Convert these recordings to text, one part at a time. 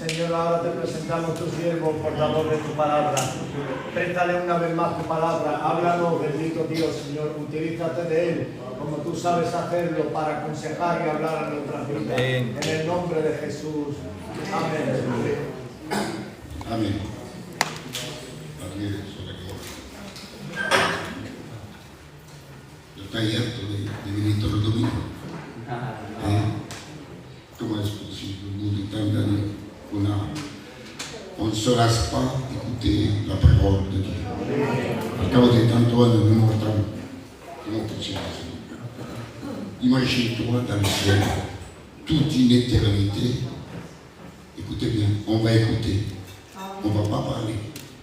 Señor, ahora te presentamos tu siervo, portador de tu palabra. Préstale una vez más tu palabra. Háblanos, bendito Dios, Señor. Utilízate de él, como tú sabes hacerlo, para aconsejar y hablar a nuestras vidas. En el nombre de Jesús. Amén. Amén. Yo estoy harto de venir todos los domingos. Comment est-ce possible au bout de tant d'années on ne se lasse pas d'écouter la parole de Dieu? Al cabo de tantos años de nuestra imagine-toi dans le ciel, toute une éternité. Écoutez bien, on va écouter, on ne va pas parler.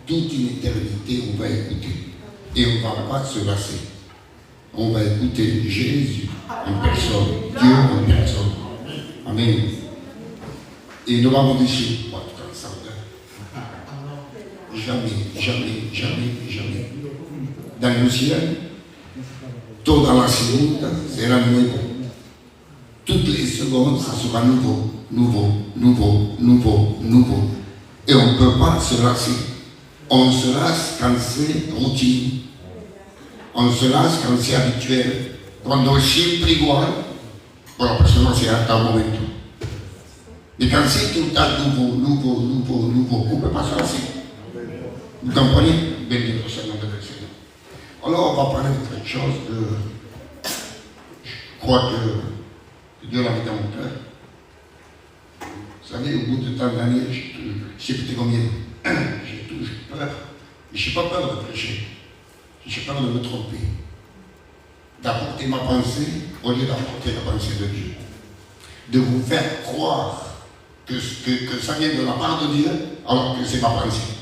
Toute une éternité, on va écouter. Et on ne va pas se lasser. On va écouter Jésus en personne, Dieu en personne. Amen. Et nous allons dire, jamais, jamais, jamais, jamais. Dans le ciel, toda la segunda sera nuevo. Toutes les secondes, ça sera nouveau, nouveau, nouveau, nouveau, nouveau. Et on ne peut pas se lasser. On se lasse quand c'est routine. On se lasse quand c'est habituel. Cuando es siempre igual, pour la personne c'est un momento. Mais quand c'est tout le temps nouveau, nouveau, nouveau, nouveau, on ne peut pas se lasser. Vous comprenez? Bénito soit le nom de Seigneur. Alors on va parler de quelque chose de... Je crois que Dieu l'a mis dans mon cœur. Vous savez, au bout de tant d'années, je sais plus combien, j'ai toujours peur. Mais je n'ai pas peur de prêcher. J'ai peur de me tromper. D'apporter ma pensée au lieu d'apporter la pensée de Dieu. De vous faire croire que ça vient de la part de Dieu, alors que c'est ma pensée.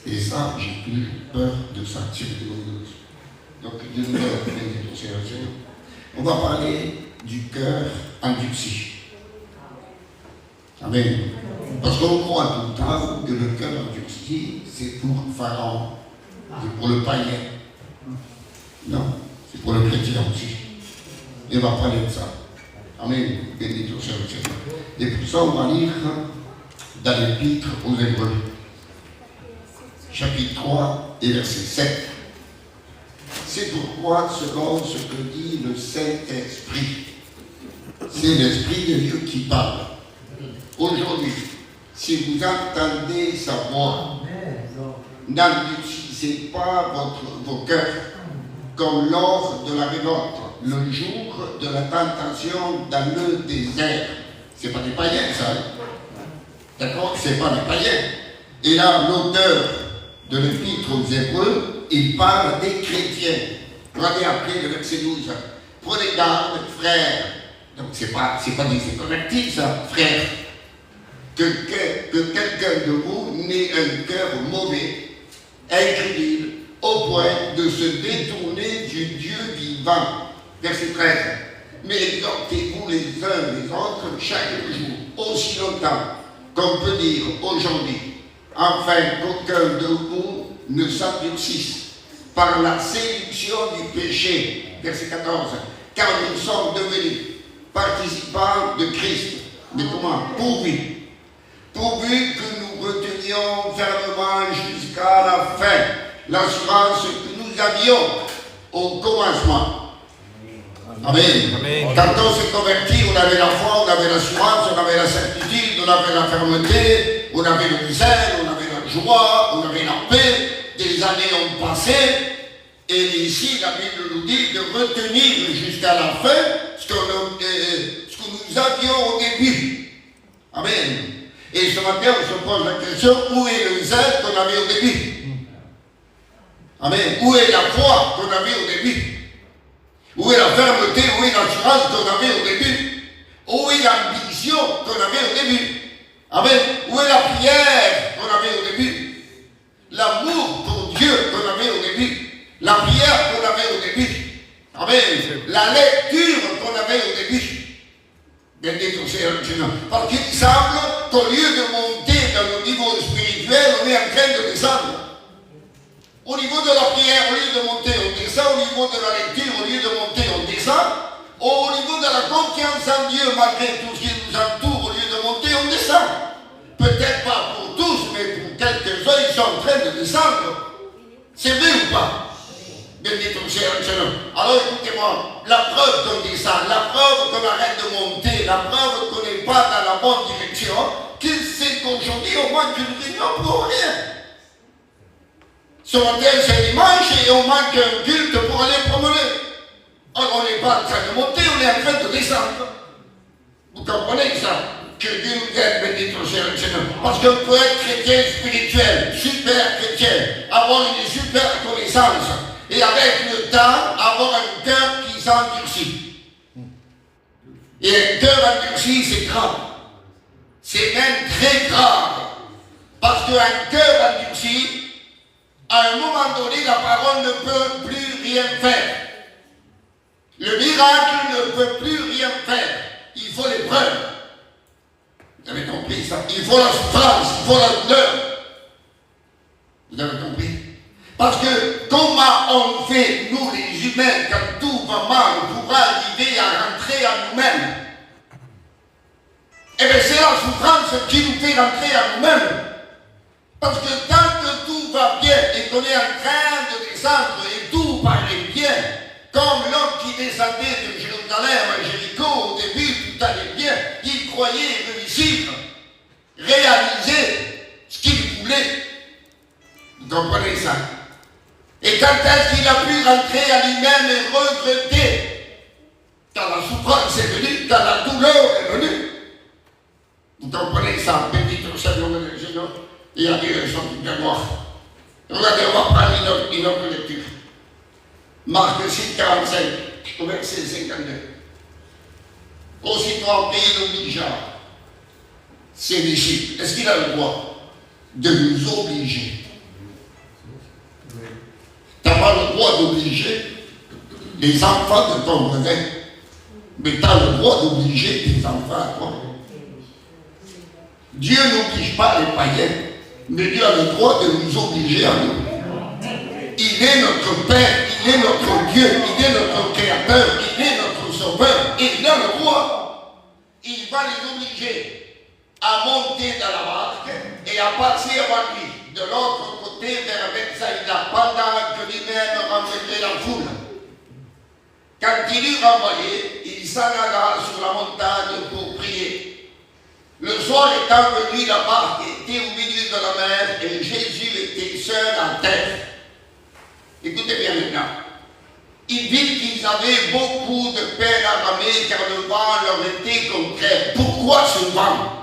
Et ça, j'ai toujours peur de ça. Donc, Dieu nous donne. On va parler du cœur endurci. Amen. Parce qu'on croit tout le temps que le cœur endurci, c'est pour Pharaon, c'est pour le païen. Non, c'est pour le chrétien aussi. Et on va parler de ça. Amen. Béni soit le Seigneur. Et pour ça, on va lire dans l'Épître aux Hébreux, chapitre 3 et verset 7. C'est pourquoi, selon ce que dit le Saint-Esprit, c'est l'Esprit de Dieu qui parle. Aujourd'hui, si vous entendez sa voix, n'endurcissez pas vos cœurs, comme lors de la révolte, le jour de la tentation dans le désert. C'est pas des païens, ça. D'accord? C'est pas des païens. Et là, l'auteur de l'Épître aux Hébreux, il parle des chrétiens. Regardez après le verset 12. Prenez garde, frères. Donc c'est pas des correctifs, ça, frères. Que quelqu'un de vous n'ait un cœur mauvais, incrédule, au point de se détourner du Dieu vivant. Verset 13. Mais exhortez-vous les uns les autres chaque jour, aussi longtemps qu'on peut dire aujourd'hui, afin qu'aucun de vous ne s'endurcisse par la séduction du péché. Verset 14. Car nous sommes devenus participants de Christ. Mais comment? Pourvu que nous retenions fermement jusqu'à la fin l'assurance que nous avions au commencement. Amen. Amen. Quand on s'est converti, on avait la foi, on avait l'assurance, on avait la certitude, on avait la fermeté, on avait le zèle, on avait la joie, on avait la paix. Des années ont passé, et ici la Bible nous dit de retenir jusqu'à la fin ce que nous avions au début. Amen. Et ce matin, on se pose la question, où est le zèle qu'on avait au début? Amen. Où est la foi qu'on avait au début? Où est la fermeté, où est l'assurance qu'on avait au début? Où est l'ambition qu'on avait au début? Amen. Où est la prière qu'on avait au début? L'amour pour Dieu qu'on avait au début? La prière qu'on avait au début? Amen. La lecture qu'on avait au début? Béni soit le Seigneur. Parce qu'il semble qu'au lieu de monter dans le niveau spirituel, on est en train de descendre. Au niveau de la prière, au lieu de monter, on descend. Au niveau de la lecture, au lieu de monter, on descend. Au niveau de la confiance en Dieu, malgré tout ce qui nous entoure, au lieu de monter, on descend. peut-être pas pour tous, mais pour quelques-uns, ils sont en train de descendre. C'est vrai ou pas? Béni ton Seigneur. Alors écoutez-moi, la preuve qu'on descend, la preuve qu'on arrête de monter, la preuve qu'on n'est pas dans la bonne direction, c'est qu'aujourd'hui, on manque une réunion pour rien. Ce matin, c'est dimanche et on manque un culte pour aller promener. Alors, on n'est pas en train de monter, on est en train de descendre. Vous comprenez ça? Que Dieu nous aide, béni ton Seigneur. Parce qu'on peut être chrétien spirituel, super chrétien, avoir une super connaissance, et avec le temps, avoir un cœur qui s'endurcit. Et un cœur endurci, c'est grave. C'est même très grave. Parce qu'un cœur endurci, à un moment donné, la parole ne peut plus rien faire. Le miracle ne peut plus rien faire. Il faut l'épreuve. Vous avez compris ça? Il faut la souffrance, il faut la douleur. Vous avez compris? Parce que comment on fait, nous les humains, quand tout va mal, pour arriver à rentrer à nous-mêmes? Eh bien, c'est la souffrance qui nous fait rentrer à nous-mêmes. Parce que tant que tout va bien et qu'on est en train de descendre et tout paraît bien, comme l'homme qui descendait de Jérusalem à Jéricho, au début tout allait bien, il croyait réussir, réaliser ce qu'il voulait. Vous comprenez ça? Et quand est-ce qu'il a pu rentrer à lui-même et regretter? Quand la souffrance est venue, quand la douleur est venue. Vous comprenez ça? Béni le Seigneur de Jésus. Il a dit le chant du mémoire. Regardez, on va prendre une autre lecture. Marc 6, 45, au verset 52. Aussitôt en pays l'obligea ses disciples. Est-ce qu'il a le droit de nous obliger? Tu n'as pas le droit d'obliger les enfants de ton voisin, mais tu as le droit d'obliger tes enfants à toi. Dieu n'oblige pas les païens, mais Dieu a le droit de nous obliger à nous. Il est notre Père, il est notre Dieu, il est notre Créateur, il est notre Sauveur, et il a le droit. Il va les obliger à monter dans la barque et à passer avant lui, de l'autre côté vers Bethsaïda, pendant que lui-même renverrait la foule. Quand il eut renvoyé, il s'en alla sur la montagne pour prier. Le soir étant venu, la barque était au milieu de la mer et Jésus était seul à terre. Écoutez bien maintenant. Il vit qu'ils avaient beaucoup de peine à ramer car le vent leur était contraire. Pourquoi ce vent?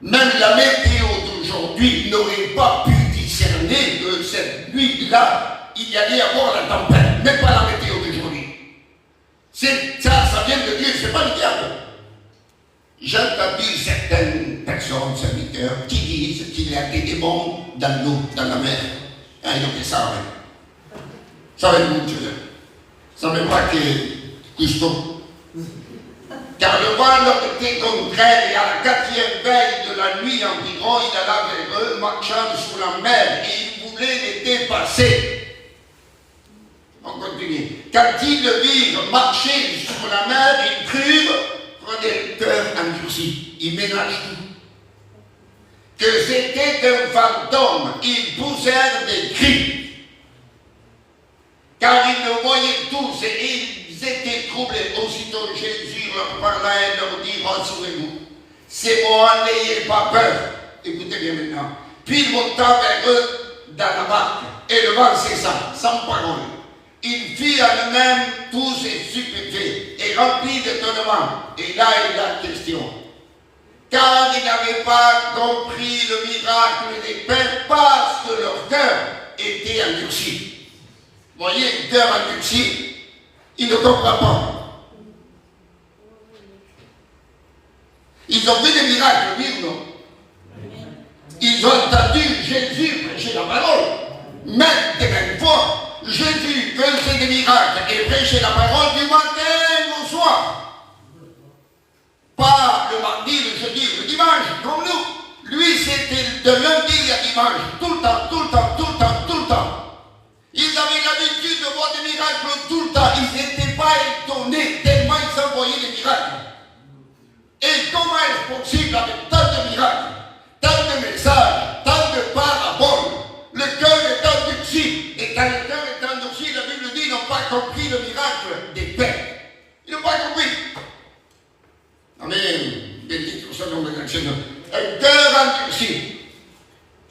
Même la météo d'aujourd'hui n'aurait pas pu discerner que cette nuit-là, il y allait avoir la tempête. Même pas la météo d'aujourd'hui. Ça vient de Dieu, c'est pas le diable. J'ai entendu certaines personnes, serviteurs, qui disent qu'il y a des démons dans l'eau, dans la mer. Ah, ils ont fait ça, oui. Ça va être bon, Dieu. Ça ne veut pas que Cousteau. Car le vent leur était contraire et à la 4e veille de la nuit environ, il alla vers eux, marchant sur la mer, et il voulait les dépasser. On continue. Quand ils le virent marcher sur la mer, ils crurent, prenaient le cœur endurci. Ils ménagent tout. Que c'était un fantôme. Ils poussèrent des cris. Car ils le voyaient tous et ils étaient troublés. Aussitôt Jésus leur parla et leur dit, rassurez-vous, c'est moi, n'ayez pas peur. Écoutez bien maintenant. Puis il monta vers eux dans la barque et le vent cessa, sans parole. Il fit à eux-mêmes tous stupéfaits et remplis d'étonnement. Et là est la question. Car ils n'avaient pas compris le miracle des pains parce que leur cœur était endurci. Vous voyez, le cœur endurci, il ne comprend pas. Ils ont vu des miracles, oui ou non? Ils ont entendu Jésus prêcher la parole. Même des mêmes fois, Jésus faisait des miracles et prêchait la parole du matin au soir. Pas le mardi, le jeudi, le dimanche, comme nous. Lui, c'était de lundi à dimanche, tout le temps, tout le temps, tout le temps, tout le temps. Ils avaient l'habitude de voir des miracles tout le temps. Ils n'étaient pas étonnés tellement ils envoyaient des miracles. Et comment est-ce possible avec tant de miracles, tant un cœur endurci.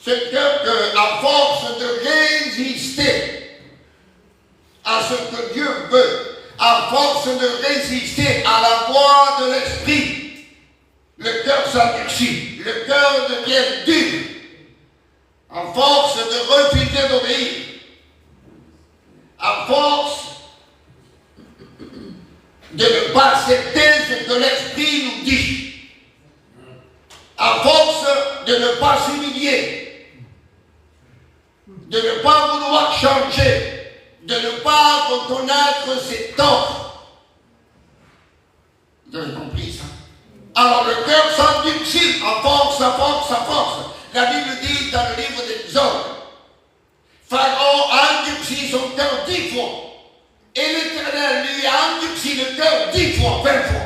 Ce cœur que, à force de résister à ce que Dieu veut, à force de résister à la voix de l'Esprit, le cœur s'endurcit, le cœur devient dur, à force de refuser d'obéir, à force de ne pas accepter ce que l'Esprit nous dit, à force de ne pas s'humilier, de ne pas vouloir changer, de ne pas reconnaître ses torts. Vous avez compris ça? Alors le cœur s'endurcit à force, à force, à force. La Bible dit dans le livre d'Exode, Pharaon a endurci son cœur 10 fois. Et l'Éternel lui a endurci le cœur 10 fois, 20 fois.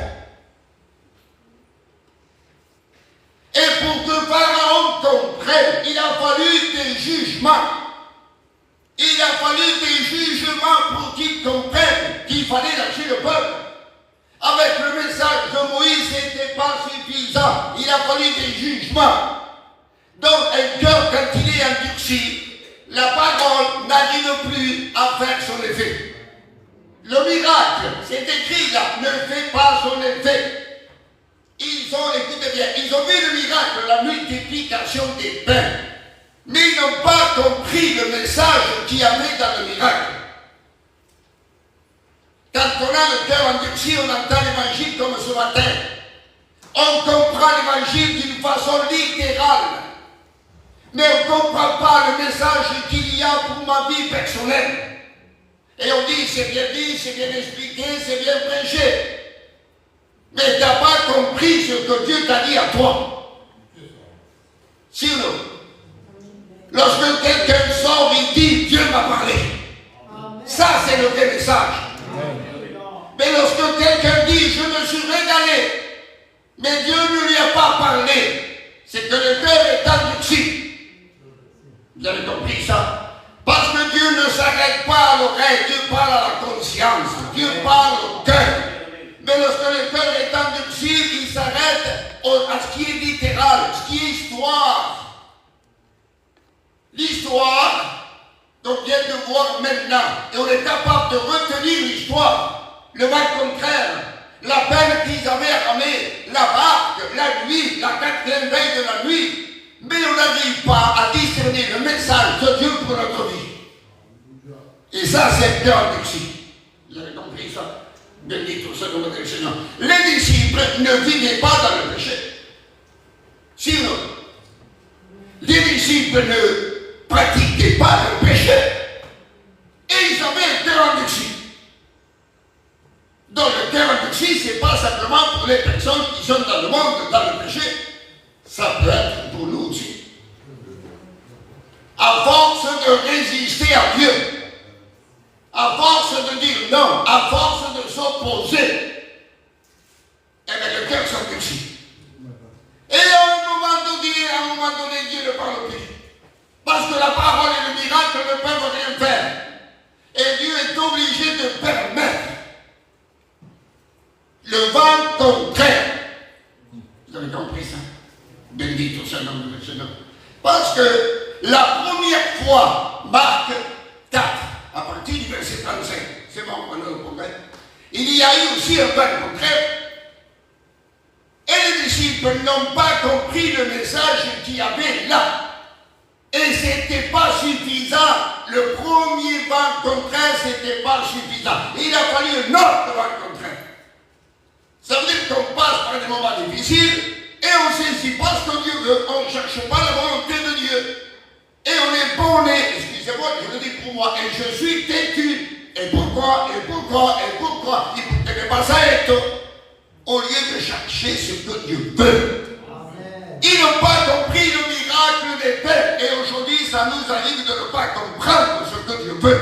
Et pour que Pharaon comprenne, il a fallu des jugements. Il a fallu des jugements pour qu'il comprenne qu'il fallait lâcher le peuple. Avec le message de Moïse, ce n'était pas suffisant. Il a fallu des jugements. Donc un cœur, quand il est endurci, la parole n'arrive plus à faire son effet. Le miracle, c'est écrit là, ne fait pas son effet. Ils ont, écoutez bien, ils ont vu le miracle, la multiplication des pains. Mais ils n'ont pas compris le message qu'il y avait dans le miracle. Quand on a le cœur endurci, on entend l'évangile comme ce matin. On comprend l'évangile d'une façon littérale. Mais on ne comprend pas le message qu'il y a pour ma vie personnelle. Et on dit, c'est bien dit, c'est bien expliqué, c'est bien prêché. Mais tu n'as pas compris ce que Dieu t'a dit à toi. Si ou non? Lorsque quelqu'un sort, il dit, Dieu m'a parlé. Ça, c'est le vrai message. Mais lorsque quelqu'un dit, je me suis régalé, mais Dieu ne lui a pas parlé, c'est que le cœur est endurci. Vous avez compris ça? Parce que Dieu ne s'arrête pas à l'oreille, Dieu parle à la conscience, Dieu parle au cœur. Mais lorsque le cœur est endurci, il s'arrête à ce qui est littéral, ce qui est histoire. L'histoire qu'on vient de voir maintenant, et on est capable de retenir l'histoire, le mal contraire, la peine qu'ils avaient armée, la barque, la nuit, la 4e veille de la nuit, mais on n'arrive pas à discerner le message de Dieu pour notre vie. Et ça, c'est le cœur endurci. Vous avez compris ça? Béni tout ça, nom du Seigneur. Les disciples ne vivaient pas dans le péché. Sinon, les disciples ne pratiquaient pas le péché. Et ils avaient un cœur endurci. Donc le cœur endurci, ce n'est pas simplement pour les personnes qui sont dans le monde, dans le péché. Ça peut être pour nous aussi. À force de résister à Dieu, à force de dire non, à force de s'opposer, eh bien le cœur s'endurcit. Et à un moment donné, Dieu ne parle plus. Parce que la parole et le miracle ne peuvent rien faire. Et Dieu est obligé de permettre le vent contraire. Vous avez compris ça? Béni tout ça, nom de Seigneur. Parce que la première fois, Marc 4, à partir du verset 35, c'est bon, on a le problème. Il y a eu aussi un vent contraire. Et les disciples n'ont pas compris le message qu'il y avait là. Et ce n'était pas suffisant. Le premier vent contraire, ce n'était pas suffisant. Il a fallu un autre vent contraire. Ça veut dire qu'on passe par des moments difficiles et on saisit pas ce que Dieu veut. On ne cherche pas la volonté de Dieu. Et on est borné, excusez-moi, je le dis pour moi, et je suis têtu. Et pourquoi? Il ne pas ça et tout. Au lieu de chercher ce que Dieu veut. Amen. Ils n'ont pas compris le miracle des paix. Et aujourd'hui, ça nous arrive de ne pas comprendre ce que Dieu veut.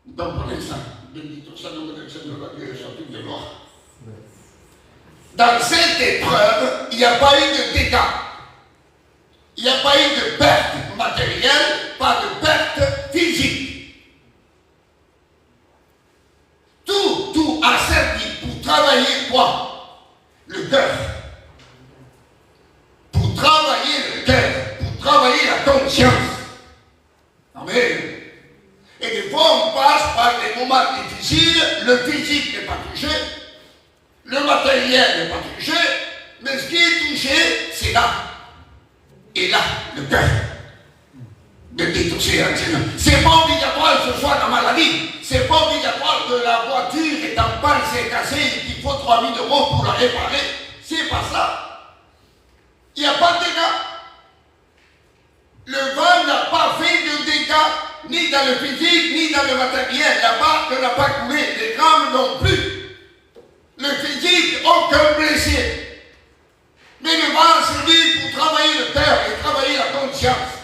Vous comprenez ça? Béni tout ça, nom de Seigneur, Dieu est sorti de gloire. Dans cette épreuve, il n'y a pas eu de dégâts. Il n'y a pas eu de perte matérielle, pas de perte physique. Tout a servi pour travailler quoi? Le cœur. cœur, pour travailler la conscience. Amen. Et des fois, on passe par des moments difficiles, le physique n'est pas touché, le matériel n'est pas touché, mais ce qui est touché, c'est là. Et là, le cœur. De détourner un Seigneur. C'est pas obligatoire que ce soit la maladie. C'est pas obligatoire que la voiture est en panne, c'est cassé et qu'il faut 3 000 € pour la réparer. C'est pas ça. Il n'y a pas de dégâts. Le vent n'a pas fait de dégâts, ni dans le physique, ni dans le matériel. La barque n'a pas coulé, les rames non plus. Le physique, aucun blessé. Mais le vent a servi pour travailler le cœur et travailler la conscience.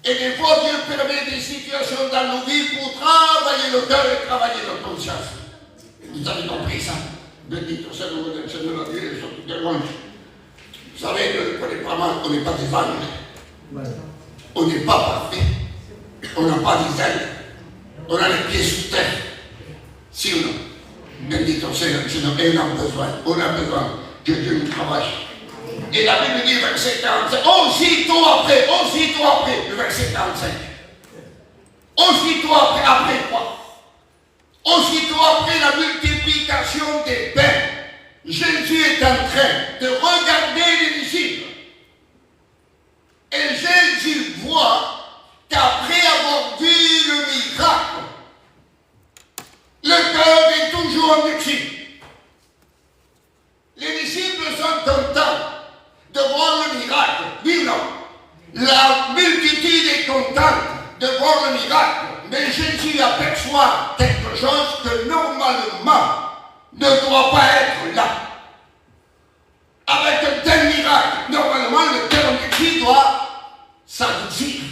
Et des fois, Dieu permet des situations dans nos vies pour travailler le cœur et travailler notre conscience. Vous avez compris ça? Bendito sea le nom del Seigneur, Dieu est sur toutes les loin. Vous savez, on n'est pas mal, on n'est pas des anges. On n'est pas parfait. On n'a pas des ailes. On a les pieds sous terre. Si ou non? Bendito sea le Seigneur, et on a besoin que Dieu nous travaille. Et la Bible dit, verset 45, aussitôt après, le verset 45. Aussitôt après quoi? Aussitôt après la multiplication des pains, Jésus est en train de regarder les disciples. Et Jésus voit qu'après avoir vu le miracle, le cœur est toujours en exil. Les disciples sont contents de voir le miracle. Oui ou non? La multitude est contente de voir le miracle. Mais Jésus aperçoit quelque chose que normalement ne doit pas être là. Avec un tel miracle, normalement le cœur de qui doit s'adoucir.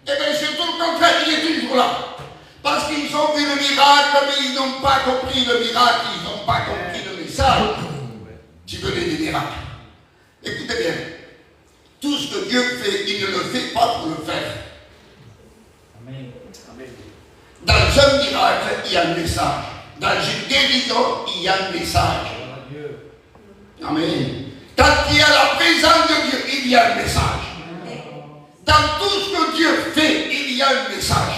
Eh bien c'est tout le contraire, il est toujours là. Parce qu'ils ont vu le miracle, mais ils n'ont pas compris le miracle, ils n'ont pas compris le message. Tu veux des miracles. Écoutez bien, tout ce que Dieu fait, il ne le fait pas pour le faire. Amen. Dans un miracle, il y a un message. Dans une guérison, il y a un message. Amen. Quand il y a la présence de Dieu, il y a un message. Dans tout ce que Dieu fait, il y a un message.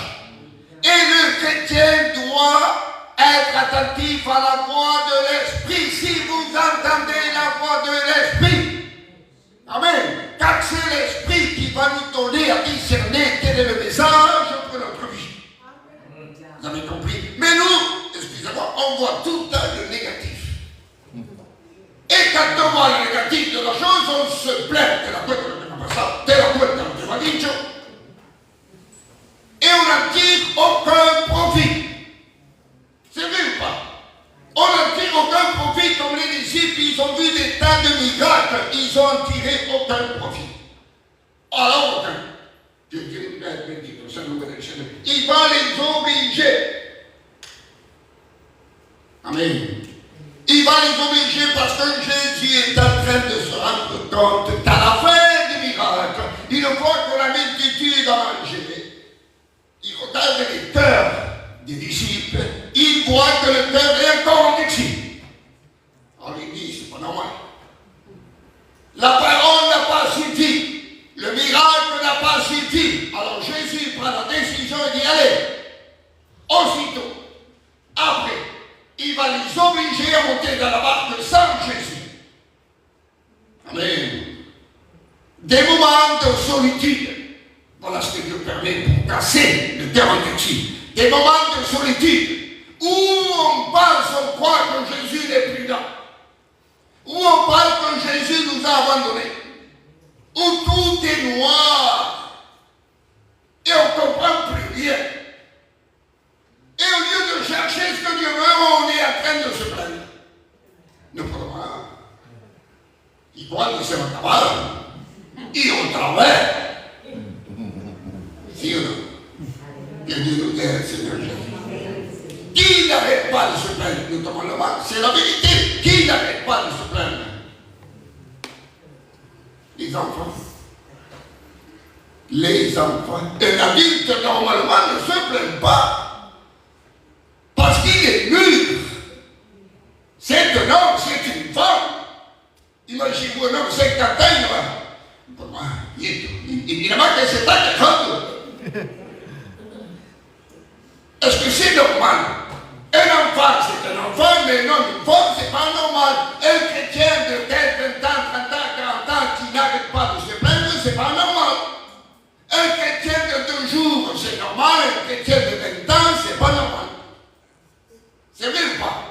Et le chrétien doit être attentif à la voix de l'Esprit. Si vous entendez la voix de l'Esprit, amen. Car c'est l'Esprit qui va nous donner à discerner quel est le message pour notre vie. Vous avez compris? Mais nous, excusez-moi, on voit tout le temps le négatif. Et quand on voit le négatif de la chose, on se plaint de la couette de la passata, de la couette de la dicho. Et on n'en tire aucun profit. C'est vrai ou pas? On n'en tire aucun profit comme les disciples, ils ont vu des tas de miracles, ils n'ont tiré aucun profit. Alors aucun. Dieu dit, il va les obliger. Amen. Il va les obliger parce que Jésus est en train de se rendre compte qu'à la fin du miracle, il voit que la multitude a mangé. Il regarde les cœurs des disciples, il voit que le cœur est encore en exil. Alors il dit, c'est pas normal. La parole n'a pas suffi. Le miracle n'a pas suffi. Alors Jésus prend la décision et dit, allez, aussitôt, après, il va les obliger à monter dans la barque sans Jésus. Amen. Des moments de solitude. Voilà ce que Dieu permet pour casser le cœur en exil. Des moments de solitude où on pense, on croit que Jésus n'est plus là. Où on pense que Jésus nous a abandonnés. Où tout est noir. Et on ne comprend plus rien. Et au lieu de chercher ce que Dieu veut, on est en train de se plaindre. Ne prenons pas. Il croit que c'est un travail. Et on travaille. Si ou non? Que Dieu nous aide, Seigneur Jésus. Qui n'arrête pas de se plaindre, notamment le mal, c'est la vérité. Qui n'arrête pas de se plaindre? Les enfants. Les enfants. Un adulte, normalement, ne se plaint pas. Parce qu'il est mûr. C'est un homme, c'est une femme. Imaginez-vous un homme 50 ans, il va. Il Évidemment que c'est pas grave. Est-ce que c'est normal? Un enfant, c'est un enfant, mais non, une femme, c'est pas normal. Un chrétien de 15, 20 ans, 30 ans, 40 ans qui n'arrête pas de se plaindre, c'est pas normal. Un chrétien de 2 jours, c'est normal. Un chrétien de 20 ans, c'est pas normal. C'est vrai ou pas?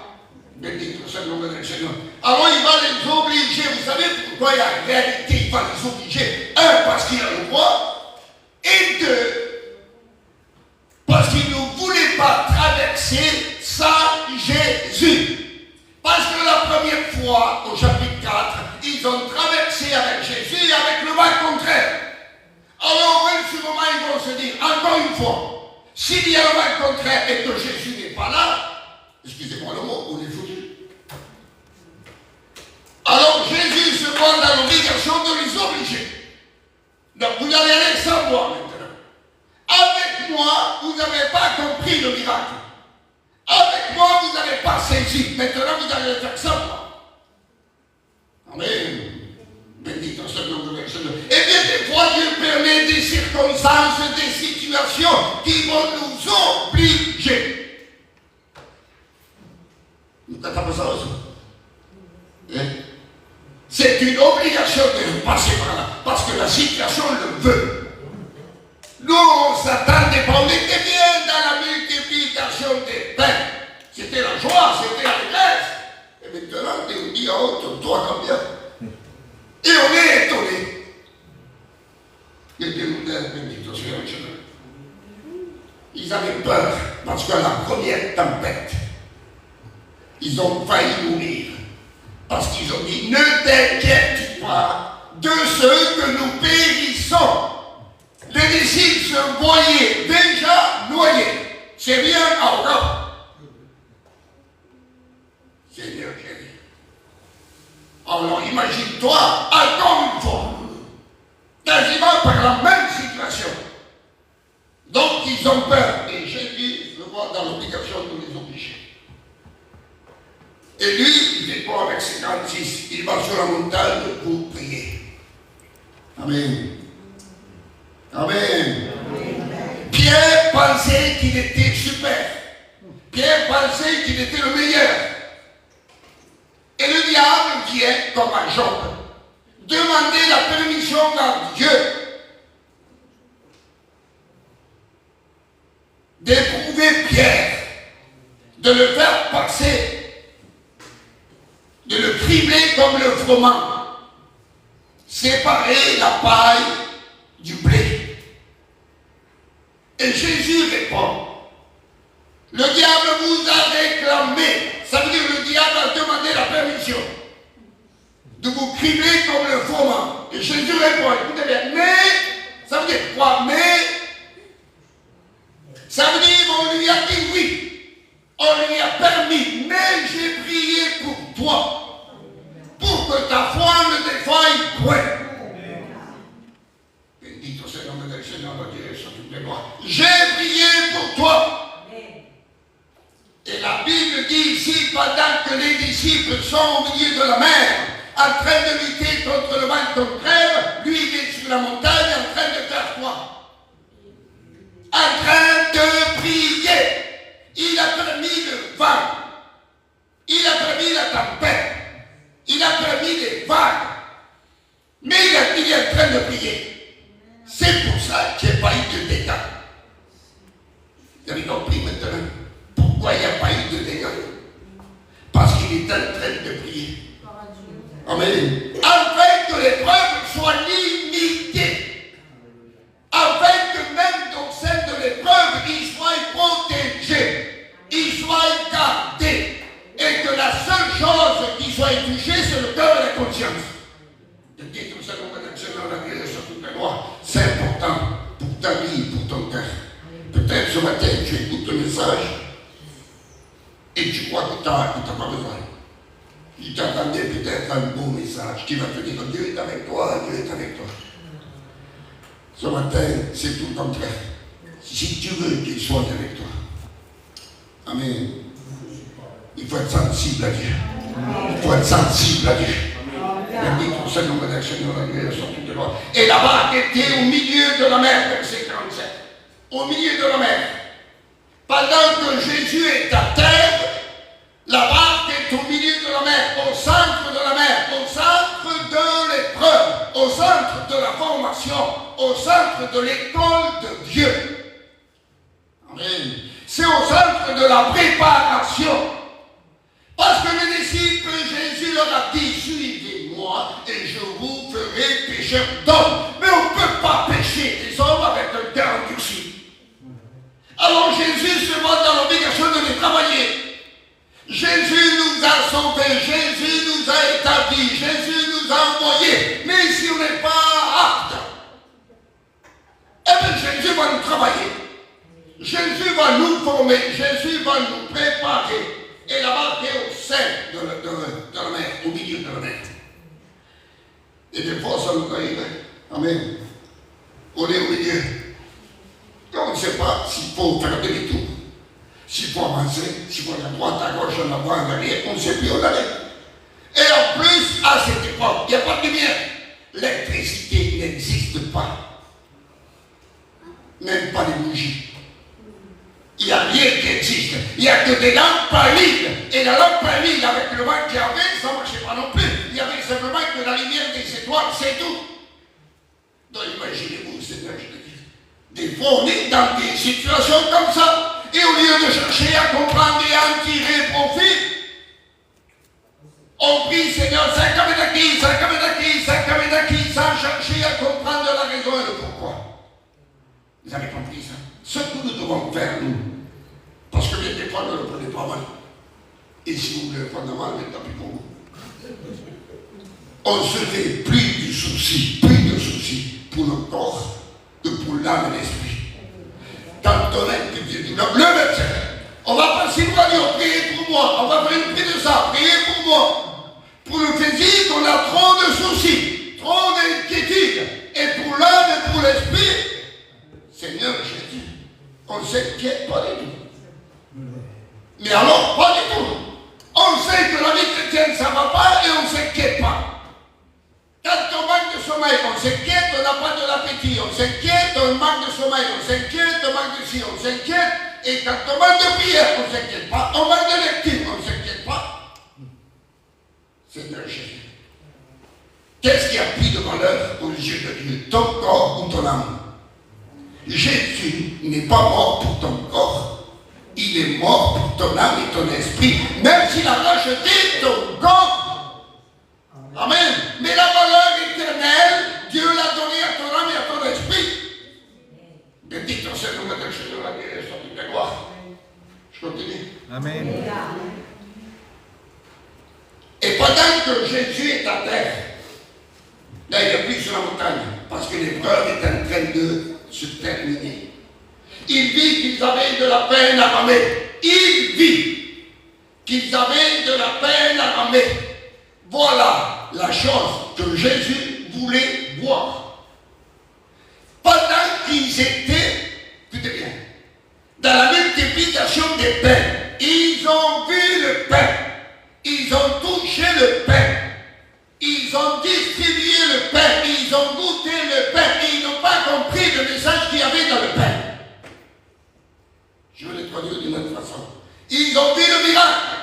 Béni soit le nom du Seigneur. Alors il va les obliger. Vous savez pourquoi il y a en réalité, il va les obliger? Un, parce qu'il a le droit. Et deux, parce qu'il ne voulait pas traverser sans Jésus. Parce que la première fois, au chapitre 4, ils ont traversé avec Jésus et avec le vent contraire. Alors, sûrement, ils vont se dire, encore une fois, s'il y a le vent contraire et que Jésus n'est pas là, excusez-moi le mot, on est foutu. Alors Jésus se voit dans l'obligation de les obliger. Donc vous allez aller sans moi maintenant. Avec moi, vous n'avez pas compris le miracle. Avec moi, vous n'avez pas saisi. Maintenant, vous allez le faire sans moi. Amen. Béni soit le nom de Seigneur. Et bien des fois, Dieu permet des circonstances, des situations qui vont nous obliger. Nous t'attendons ça aussi. Hein? C'est une obligation de passer par là, parce que la situation le veut. Nous, on ne s'attendait pas, on était bien dans la multiplication des pains. C'était la joie, c'était l'allégresse. Et maintenant, on dit, oh, toi combien? Et on est étonné. Ils avaient peur, parce que la première tempête, ils ont failli mourir. Parce qu'ils ont dit, ne t'inquiète pas de ceux que nous périssons. Les disciples se voyaient déjà noyés. C'est bien encore. Seigneur Jésus. Alors imagine-toi, encore une fois, quasiment par la même situation. Donc ils ont peur. Et Jésus se voit dans l'obligation de les obliger. Et lui, il fait quoi avec ses 46? Il va sur la montagne pour prier. Amen. Amen. Pierre pensait qu'il était super. Pierre pensait qu'il était le meilleur. Et le diable vient, comme à Job, demander la permission à Dieu d'éprouver Pierre, de le faire passer, de le cribler comme le froment, séparer la paille du blé. Et Jésus répond, le diable vous a réclamé, ça veut dire le diable a demandé la permission de vous cribler comme le froment. Et Jésus répond, écoutez bien, mais, ça veut dire quoi? Mais, ça veut dire on lui a dit oui. On lui a permis, mais j'ai prié pour toi, pour que ta foi ne défaille point. Béni soit le nom de Seigneur, sur toutes les gloires. J'ai prié pour toi. Et la Bible dit ici, pendant que les disciples sont au milieu de la mer, en train de lutter contre le vent contraire, lui il est sur la montagne en train de faire quoi? En train de prier. Il a permis le vent. Il a permis la tempête. Il a permis les vagues. Mais il est en train de prier. C'est pour ça qu'il n'y a pas eu de dégâts. Vous avez compris maintenant pourquoi il n'y a pas eu de dégâts? Parce qu'il est en train de prier. Amen. Afin que l'épreuve soit limitée. Afin que même au sein de l'épreuve, il soit protégé. Il soit gardé. Et que la seule chose qui soit touchée, c'est le cœur et la conscience. De dire tout ça, c'est important pour ta vie, pour ton cœur. Peut-être ce matin, tu écoutes le message et tu crois que tu n'as pas besoin. Il t'attendait peut-être un beau message qui va te dire que Dieu est avec toi, Dieu est avec toi. Ce matin, c'est tout le contraire. Si tu veux qu'il soit avec toi. Amen. Il faut être sensible à Dieu. Il faut être sensible à Dieu. Bendito soit le nom du Seigneur, la gloire sur toute gloire. Et la barque était au milieu de la mer, verset 47. Au milieu de la mer. Pendant que Jésus est à terre, la barque est au milieu de la mer, au centre de la mer, au centre de l'épreuve, au centre de la formation, au centre de l'école de Dieu. Amen. C'est au centre de la préparation. Parce que les disciples, Jésus leur a dit, suivez-moi et je vous ferai pécheurs d'hommes. Mais on ne peut pas pécher des hommes avec un cœur endurci. Alors Jésus se voit dans l'obligation de les travailler. Jésus nous a sauvés, Jésus nous a établis, Jésus nous a envoyés. Mais si on n'est pas apte, eh bien Jésus va nous travailler. Jésus va nous former, Jésus va nous préparer. Et la barque est au sein de la mer, au milieu de la mer. Et des fois, ça nous arrive. Amen. On est au milieu. On ne sait pas s'il faut faire demi-tour, s'il faut avancer, s'il faut aller à droite, à gauche, en avant, en arrière, on ne sait plus où aller. Et en plus, à cette époque, il n'y a pas de lumière. L'électricité n'existe pas. Même pas les bougies. Il n'y a rien qui existe. Il n'y a que des lampes à huile. Et la lampe à huile, avec le vent qu'il y avait, ça ne marchait pas non plus. Il y avait simplement que la lumière des étoiles, c'est tout. Donc imaginez-vous, Seigneur, je te dis. Des fois, on est dans des situations comme ça. Et au lieu de chercher à comprendre et à en tirer profit, on prie, Seigneur, ça comme d'acquis, ça comme d'acquis, ça comme d'acquis, sans chercher à comprendre la raison et le pourquoi. Vous avez compris ça? Ce que nous devons faire, nous, parce que bien des fois, ne le prenez pas mal. Et si vous voulez le prendre mal, tant pis pour vous. On se fait plus de soucis pour le corps que pour l'âme et l'esprit. Quand on est le médecin, on va passer une radio, priez pour moi, on va faire une prise de ça, priez pour moi. Pour le physique, on a trop de soucis, trop d'inquiétudes. Et pour l'âme et pour l'esprit, Seigneur Jésus, on ne s'inquiète pas du tout. Mais alors, pas du tout. On sait que la vie chrétienne, ça ne va pas et on ne s'inquiète pas. Quand on manque de sommeil, on s'inquiète, on n'a pas de l'appétit. On s'inquiète, on manque de sommeil. On s'inquiète, on manque de ci, on s'inquiète. Et quand on manque de prière, on ne s'inquiète pas. On manque de lecture, on ne s'inquiète pas. Seigneur Jésus, qu'est-ce qui a pris de valeur aux yeux de Dieu, ton corps ou ton âme? Jésus n'est pas mort pour ton corps, il est mort pour ton âme et ton esprit, même s'il a racheté ton corps. Amen. Mais la valeur éternelle, Dieu l'a donnée à ton âme et à ton esprit. Bendito sea le nom du Seigneur, la gloire sur toute la gloire. Je continue. Amen. Et pendant que Jésus est à terre, là il est plus sur la montagne, parce que l'épreuve est en train de se terminer. Il vit qu'ils avaient de la peine à ramer. Il vit qu'ils avaient de la peine à ramer. Voilà la chose que Jésus voulait voir. Pendant qu'ils étaient, écoutez bien, dans la multiplication des pains, ils ont vu le pain, ils ont touché le pain, ils ont distribué le pain, ils ont goûté le pain, et ils n'ont pas compris le message qu'il y avait dans le pain. Je vais le traduire d'une autre façon. Ils ont vu le miracle,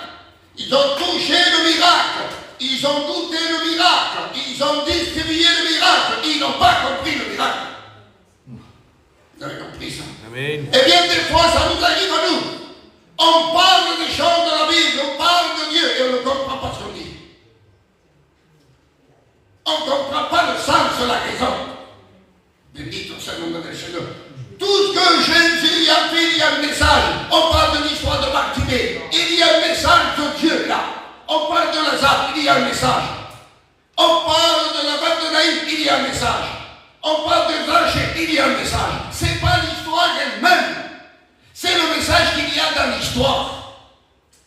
ils ont touché le miracle, ils ont goûté le miracle, ils ont distribué le miracle, ils n'ont pas compris le miracle. Vous avez compris ça? Amen. Eh bien, des fois, ça nous arrive à nous. On parle des choses de la Bible, on parle de Dieu, et on ne comprend pas ce qu'on dit. On ne comprend pas le sens de la raison. Bendito sea le nom du Seigneur. Tout ce que Jésus a fait, il y a un message. On parle de l'histoire de Bartimée. Il y a un message de Dieu là. On parle de Lazare, il y a un message. On parle de la veuve de Naïm, il y a un message. On parle de Zachée, il y a un message. Ce n'est pas l'histoire elle-même. C'est le message qu'il y a dans l'histoire.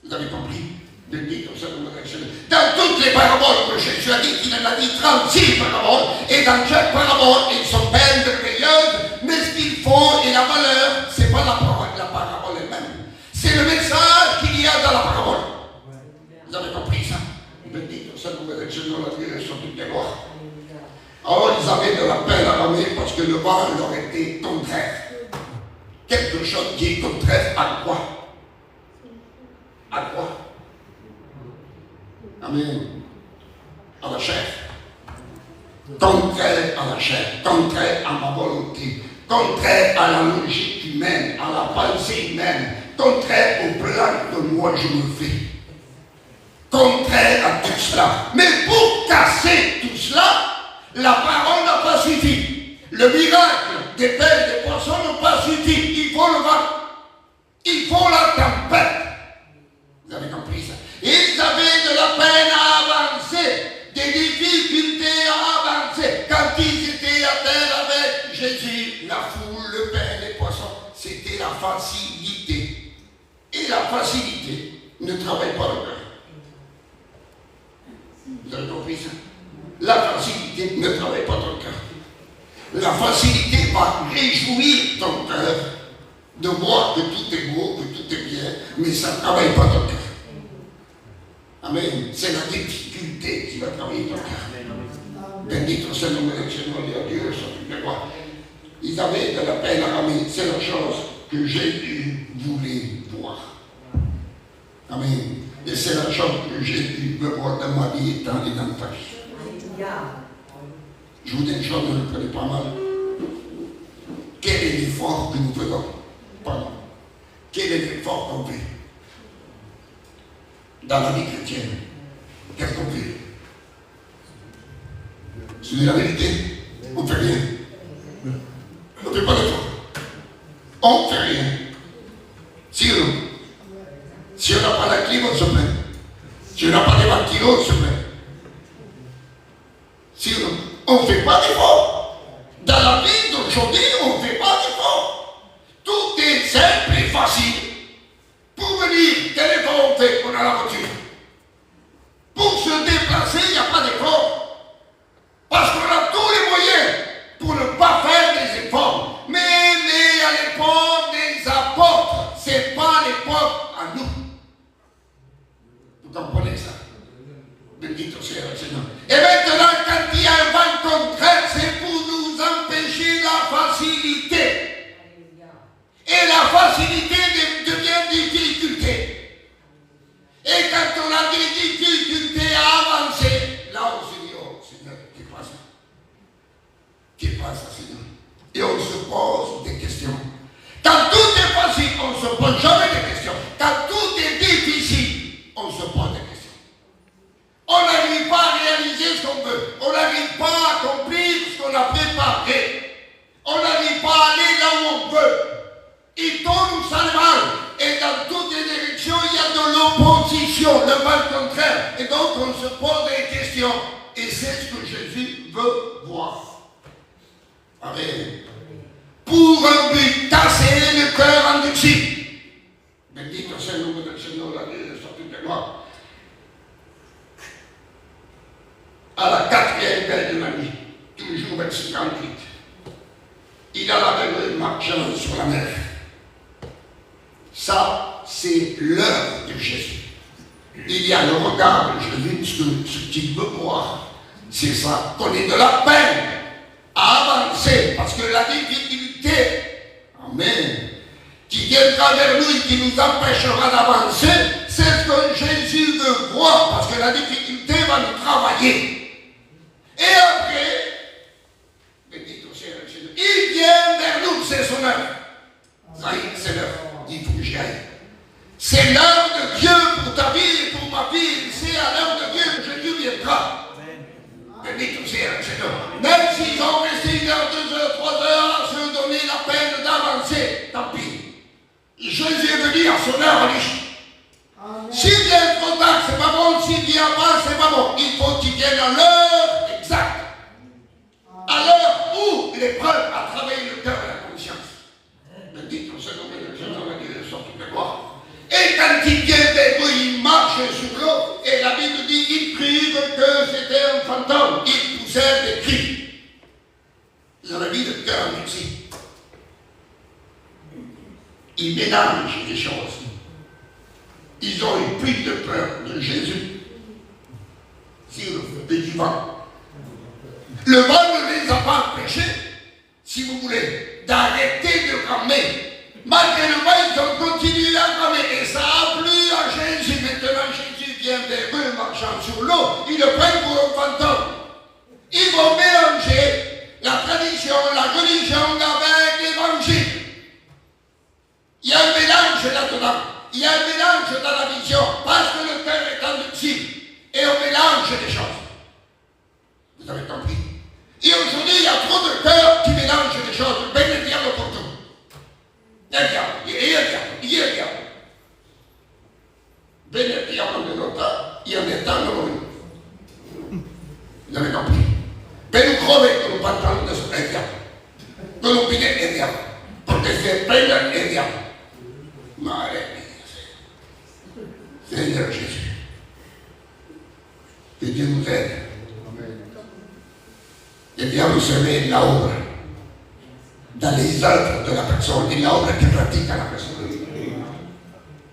Vous avez compris? Dans toutes les paraboles que Jésus a dit, il en a dit 36 paraboles, et dans chaque parabole, ils sont belles, merveilleuses, mais ce qu'il faut et la valeur, ce n'est pas la parabole elle-même. C'est le message qu'il y a dans la parabole. Vous avez compris ça? Bendito sea le nom du Seigneur, la gloire sur toute la ils avaient de la peine à ramer parce que le vent leur était contraire. Quelque chose qui est contraire à quoi? À quoi? Amen. À la chair. Contraire à la chair, contraire à ma volonté, contraire à la logique humaine, à la pensée humaine, contraire au plan que moi je me fais. Contraire à tout cela. Mais pour casser tout cela, la parole n'a pas suffi. Le miracle des pelles des poissons n'a pas suffi. Il faut le vent. Il faut la tempête. Vous avez compris ça? Ils avaient de la peine à avancer, des difficultés à avancer. Quand ils étaient à terre avec Jésus, la foule, le pain, les poissons, c'était la facilité. Et la facilité ne travaille pas le cœur. Vous avez compris ça? La facilité ne travaille pas ton cœur. La facilité va réjouir ton cœur de voir que tout est beau, que tout est bien, mais ça ne travaille pas ton cœur. Amen. C'est la difficulté qui va travailler ton cœur. Bendito soit le nom de Dieu, sur toutes les voies. Ils avaient de la peine à ramer. C'est la chose que Jésus voulait voir. Amen. Et c'est la chose que Jésus veut voir dans ma vie et dans ta vie. Je vous dis une chose, ne le prenez pas mal. Quel est l'effort que nous faisons? Pardon. Quel est l'effort qu'on fait dans la vie chrétienne? Qu'est-ce qu'on fait? C'est la vérité. On ne fait rien. On ne fait pas d'effort. On ne fait rien. Si on n'a pas la clim, on se plaint. Si on n'a pas de ventilo, on se plaint. Si on ne fait pas d'effort. Dans la vie d'aujourd'hui, on ne fait pas d'effort. Tout est simple et facile. Pour venir, quel effort on fait? On a la voiture. Pour se déplacer, il n'y a pas d'effort. Parce qu'on a tous les moyens pour ne pas faire des efforts. Mais à l'époque des apôtres, ce n'est pas l'époque à nous. Vous comprenez ça? Bendito soit le Seigneur. Et maintenant, quand il y a un vent contraire, c'est pour nous empêcher la facilité. Et la facilité devient difficulté. Et quand on a des difficultés à avancer, là on se dit, oh Seigneur, qu'est-ce pas ça? Qu'est-ce pas ça, Seigneur? Et on se pose des questions. Quand tout est facile, on ne se pose jamais des questions. Quand tout est difficile, on se pose des questions. On n'arrive pas à réaliser ce qu'on veut. On n'arrive pas à accomplir ce qu'on a préparé. On n'arrive pas à aller là où on veut. Il tourne ou ça le mal. Et dans toutes les directions, il y a de l'opposition, le mal contraire. Et donc, on se pose des questions. Et c'est ce que Jésus veut voir. Amen. Pour un but, casser le cœur en dessus. Bendito sea el nombre del Señor, la vie de sortie de gloire. À la quatrième veille de la nuit, toujours 58, il alla vers eux marchant sur la mer. Ça, c'est l'heure de Jésus. Il y a le regard de Jésus, ce qu'il veut voir. C'est ça, qu'on ait de la peine à avancer, parce que la difficulté, amen, qui viendra vers nous et qui nous empêchera d'avancer, c'est ce que Jésus veut voir, parce que la difficulté va nous travailler. Et après, il vient vers nous, c'est son heure. Ça y est, c'est l'heure. Il faut que j'y aille. C'est l'heure de Dieu pour ta vie et pour ma vie. C'est à l'heure de Dieu que Jésus viendra. Bendito sea le Seigneur. Même s'ils ont resté 1 heure, 2 heures, 3 heures à se donner la peine d'avancer, tant pis. Jésus est venu à son heure, lui. S'il vient trop tard, c'est pas bon. S'il vient pas, c'est pas bon. Il faut qu'il vienne à l'heure exacte. À l'heure où l'épreuve a travaillé le cœur et la conscience. Bendito sea le nom de Seigneur, la Dieu de sorte de gloire. Et quand il vient vers eux, il marche sur l'eau, et la Bible dit, ils crurent que c'était un fantôme. Ils poussèrent des cris. Ils avaient mis le cœur ici. Ils mélangent les choses. Ils ont eu plus de peur de Jésus sur le vivant Le vent ne les a pas empêchés, si vous voulez, d'arrêter de ramer. Malgré le vent, ils ont continué à ramer. Et ça a plu à Jésus. Maintenant, Jésus vient vers eux marchant sur l'eau. Ils le prennent pour un fantôme. Ils vont mélanger la tradition, la religion avec l'évangile. Il y a un mélange là-dedans. Il y a un mélange dans la vision. Parce que le cœur est endurci. Et on mélange les choses. Vous avez compris? Et aujourd'hui, il y a trop de cœurs qui mélangent les choses. Ben le diable pour tout. Il y a le diable, il y a le diable, il y a le diable. Ben le diable de notre temps, il y a des temps de mourir. Vous avez compris? Ben nous crever que nous partons de ce diable. Que nous pinons les diables. Parce que c'est peine les diables. Seigneur Jésus. Que Dieu nous aide. Le diable se met l'œuvre dans les œuvres de la personne, et l'œuvre que pratique la personne.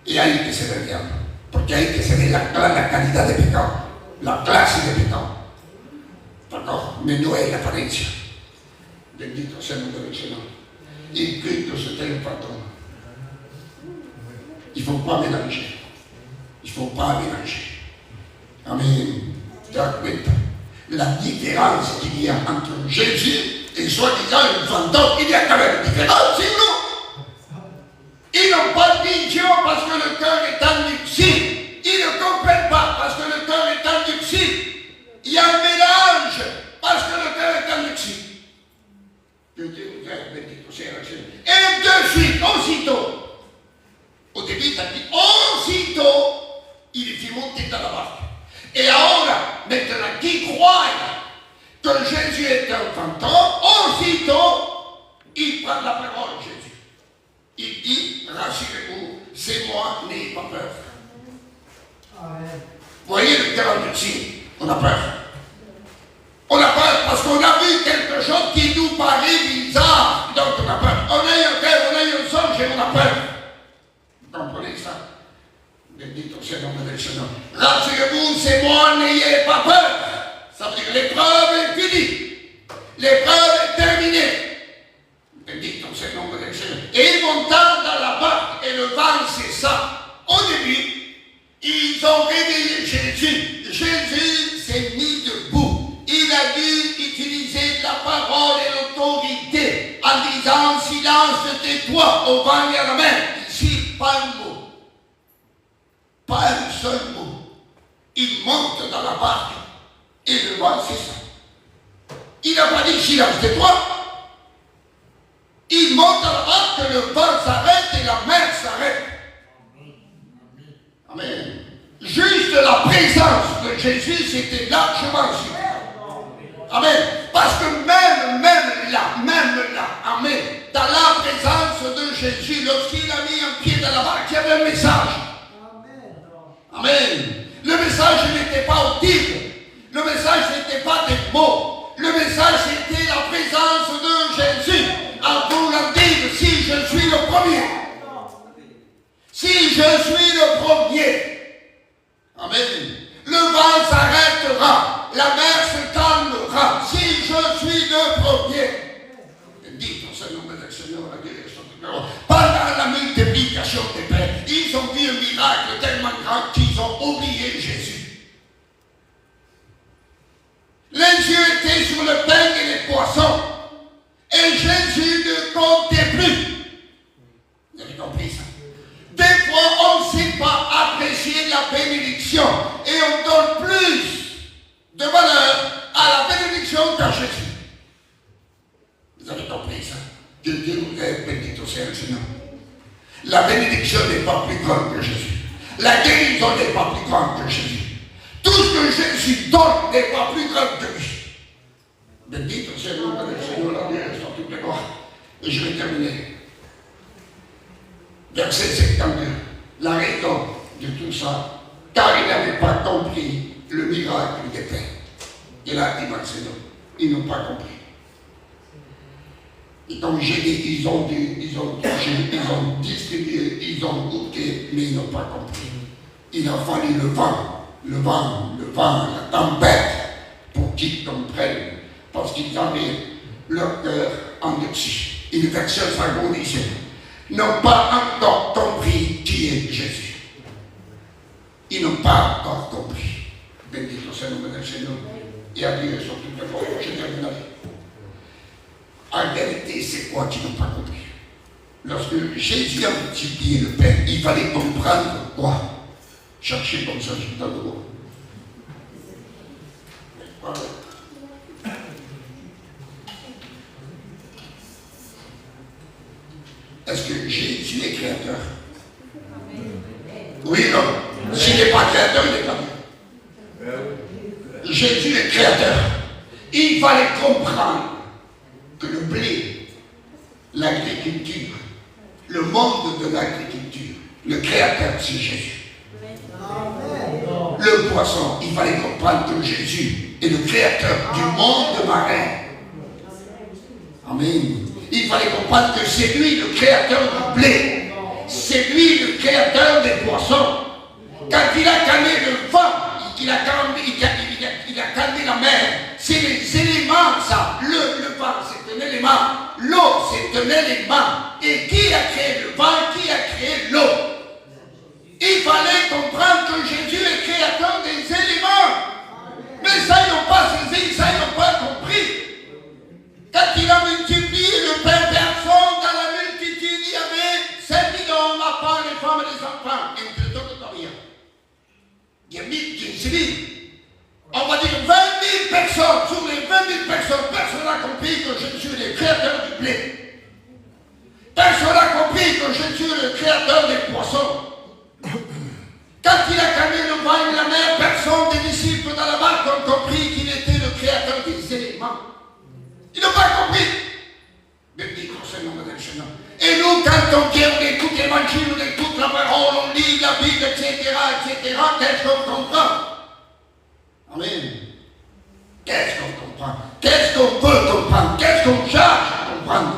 Y ahí que se ve el diablo, porque ahí que se ve la calidad de pecado, la clase de pecado. D'accord? Mais no es la apariencia. Bendito sea el nombre del Señor. Y Cristo se tiene un pardon. Il ne faut pas mélanger. Il ne faut pas mélanger. Amen. La différence qu'il y a entre Jésus et soi-disant un fantôme, il y a quand même une différence, sinon. Ils n'ont pas de vision parce que le cœur est endurci. Ils ne comprennent pas parce que le cœur est endurci. Il y a un mélange parce que le cœur est endurci. Que Dieu nous aide, bendito sea el Señor. Et de suite, aussitôt, au début, il a dit, aussitôt, il est monté dans la barque. Et ahora, maintenant, qui croit que Jésus est un fantôme, aussitôt, il prend la parole, Jésus. Il dit, rassurez-vous, c'est moi, n'ayez pas peur. Amen. Voyez le cœur endurci, on a peur. On a peur parce qu'on a vu quelque chose qui nous paraît bizarre, donc on a peur. On a eu un rêve, on a eu un songe et on a peur. Vous comprenez ça? Bendito sea el nombre del Señor. Rassurez-vous, c'est moi, n'ayez pas peur. Ça veut dire l'épreuve est finie. L'épreuve est terminée. Bendito sea el nombre del Señor. Et ils montent dans la barque et le vent cessa. Au début, ils ont réveillé Jésus. Jésus s'est mis debout. Il a dû utiliser la parole et l'autorité en disant silence, tais-toi au vent et à la mer. Ici, pas un mot. Pas un seul mot. Il monte dans la barque et le vent cessa. Il n'a pas dit silence, tais-toi. Il monte dans la barque, le vent s'arrête et la mer s'arrête. Amen. Juste la présence de Jésus, c'était largement suffisant. Amen. Parce que même là, amen, dans la présence de Jésus, lorsqu'il a mis un pied dans la barque, il y avait un message. Amen. Le message n'était pas audible. Le message n'était pas des mots. Le message était la présence de Jésus. En voulant dire, si je suis le premier. Si je suis le premier. Amen. Le vent s'arrêtera. La mer se calmera. Si je suis le premier. Bendito sea el nombre del Señor. Pendant la multiplication des pains, ils ont vu un miracle tellement grand qu'ils ont oublié Jésus. Les yeux étaient sur le pain et les poissons. Et Jésus ne comptait plus. Vous avez compris ça? Des fois, on ne sait pas apprécier la bénédiction. Et on donne plus de valeur à la bénédiction qu'à Jésus. Vous avez compris ça? Que Dieu nous aide, bendito sea el Seigneur. La bénédiction n'est pas plus grande que Jésus. La guérison n'est pas plus grande que Jésus. Tout ce que Jésus donne n'est pas plus grand que lui. Bendito sea el nombre del Señor, la gloire soit toute la gloire. Et je vais terminer. Verset 52. La raison de tout ça, car il n'avait pas compris le miracle des pains. Il a dit, Seigneur, ils n'ont pas compris. Et comme j'ai dit, ils ont dit, ils ont touché, ils ont distribué, ils ont goûté, mais ils n'ont pas compris. Il a fallu le vent, la tempête, pour qu'ils comprennent. Parce parce qu'ils avaient leur cœur endurci. Une version s'agonise. N'ont pas encore compris qui est Jésus. Ils n'ont pas encore compris. Bendito sea el nombre del Seigneur. Et à Dieu sur toute la forme. Je termine. En vérité, c'est quoi qu'ils n'ont pas compris? Lorsque Jésus a multiplié le pain, il fallait comprendre quoi? Chercher comme ça, je suis dans le mot. Est-ce que Jésus est créateur? Oui, non. S'il n'est pas créateur, il n'est pas Dieu. Jésus est créateur. Il fallait comprendre que le blé, l'agriculture, le monde de l'agriculture, le créateur, c'est Jésus. Le poisson, il fallait comprendre que Jésus est le créateur du monde marin. Amen. Il fallait comprendre que c'est lui le créateur du blé. C'est lui le créateur des poissons. Quand il a calmé le vent, il a calmé la mer. C'est les éléments, ça. Le vent, c'est un élément. L'eau, c'est un élément. Et qui a créé le vent? Qui a créé l'eau? Il fallait comprendre que Jésus est créateur des éléments. Mais ça, ils n'ont pas saisi, ça, ils n'ont pas compris. Quand il a multiplié le pain personne, dans la multitude, il y avait 7 000 hommes, à part les femmes et les enfants. Et on ne donne rien. Il y a 1000, on va dire 20 000 personnes. Sur les 20 000 personnes, personne n'a compris que Jésus est le créateur du blé. Personne n'a compris que Jésus est le créateur des poissons. Quand il a calmé le vent et la mer, personne des disciples dans la barque ont compris qu'il était le créateur des éléments. Ils n'ont pas compris. Bendito sea el nombre del Señor. Et nous, quand on vient, on écoute l'évangile, on écoute la parole, on lit la Bible, etc., qu'est-ce qu'on comprend? Amen. Qu'est-ce qu'on comprend? Qu'est-ce qu'on peut comprendre? Qu'est-ce qu'on cherche à comprendre?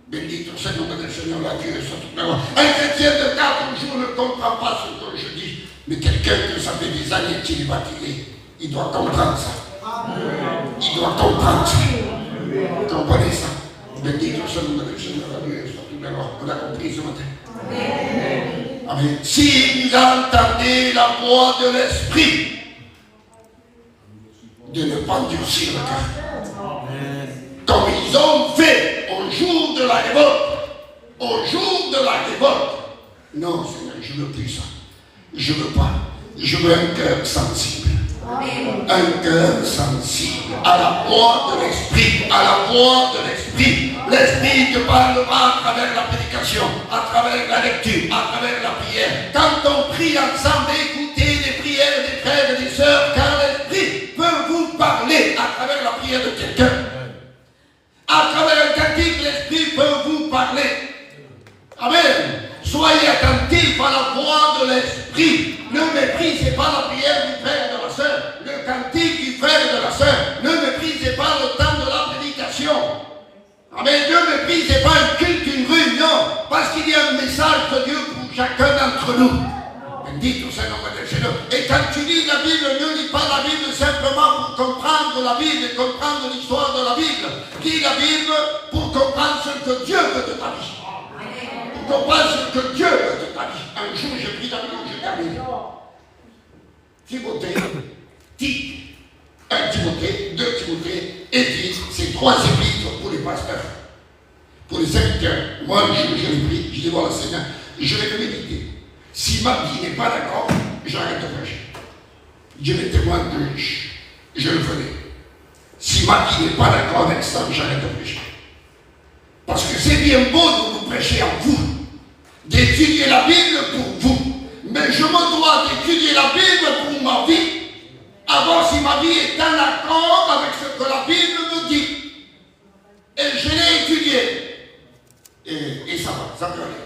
Bendito sea el nombre del Seigneur, la Dieu est sur toute la voie. Un chrétien de 4 jours ne comprend pas ce que je dis. Mais quelqu'un que ça fait des années qu'il est baptisé, il doit comprendre ça. Il doit comprendre ça. Vous comprenez ça? Bendito sea el nombre del Seigneur, la Dieu est sur toute la voie. On a compris ce matin. Amen. Si vous entendez la voix de l'Esprit, de ne pas endurcir le cœur. Comme ils ont fait au jour de la révolte. Au jour de la révolte. Non, Seigneur, je ne veux plus ça. Je ne veux pas. Je veux un cœur sensible. Un cœur sensible à la voix de l'Esprit. À la voix de l'Esprit. L'Esprit te parlera à travers la prédication, à travers la lecture, à travers la prière. Quand on prie ensemble, écoutez les prières des frères et des sœurs, car l'Esprit peut vous parler à travers la prière de quelqu'un. À travers un cantique, l'Esprit peut vous parler. Amen. Soyez attentifs à la voix de l'Esprit. Ne méprisez pas la prière du frère et de la sœur. Le cantique du frère et de la sœur. Ne méprisez pas le temps de la prédication. Amen. Ne méprisez pas un culte, une réunion. Parce qu'il y a un message de Dieu pour chacun d'entre nous. Bendito sea el nombre del Señor. Et quand tu lis la Bible, ne lis pas la Bible simplement pour comprendre la Bible et comprendre l'histoire de la Bible. Lis la Bible pour comprendre ce que Dieu veut de ta vie. Pour comprendre ce que Dieu veut de ta vie. Un jour, j'ai pris la Bible, je termine. Timothée, Tite, 1 Timothée, 2 Timothée et Tite, c'est 3 épîtres pour les pasteurs. Pour les serviteurs. Moi, je l'ai pris, je dis voilà Seigneur, je vais le méditer. Si ma vie n'est pas d'accord, j'arrête de prêcher. Dieu me témoigne que je le ferai. Si ma vie n'est pas d'accord avec ça, j'arrête de prêcher. Parce que c'est bien beau de vous prêcher en vous, d'étudier la Bible pour vous. Mais je me dois d'étudier la Bible pour ma vie, à voir si ma vie est en accord avec ce que la Bible me dit. Et je l'ai étudié. Et ça va, ça peut aller.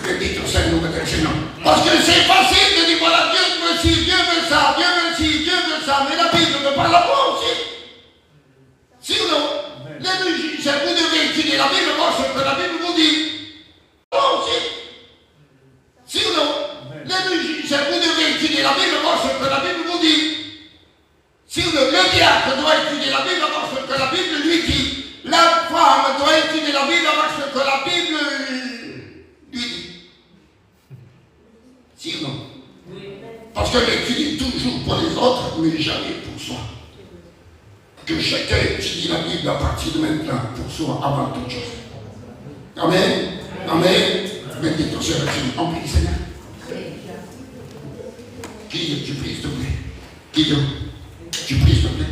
Bendito sea el nombre del Señor. Parce que c'est facile de dire voilà, Dieu veut ci, Dieu veut ça, Dieu veut ci, Dieu veut ça, mais la Bible me parle à moi aussi. Si ou non? Vous devez étudier la Bible, voir ce que la Bible vous dit. Moi aussi. Si ou non? Vous devez étudier la Bible, voir ce que la Bible vous dit. Si ou non? Le diacre doit étudier la Bible, Si ou non? Parce que l'étude est toujours pour les autres, mais jamais pour soi. Que chacun étudie la Bible à partir de maintenant pour soi avant toute chose. Amen. Amen. Mettez ton Seigneur, on prie, Seigneur. Qui tu pries, s'il te plaît? Qui tu pries, s'il te plaît?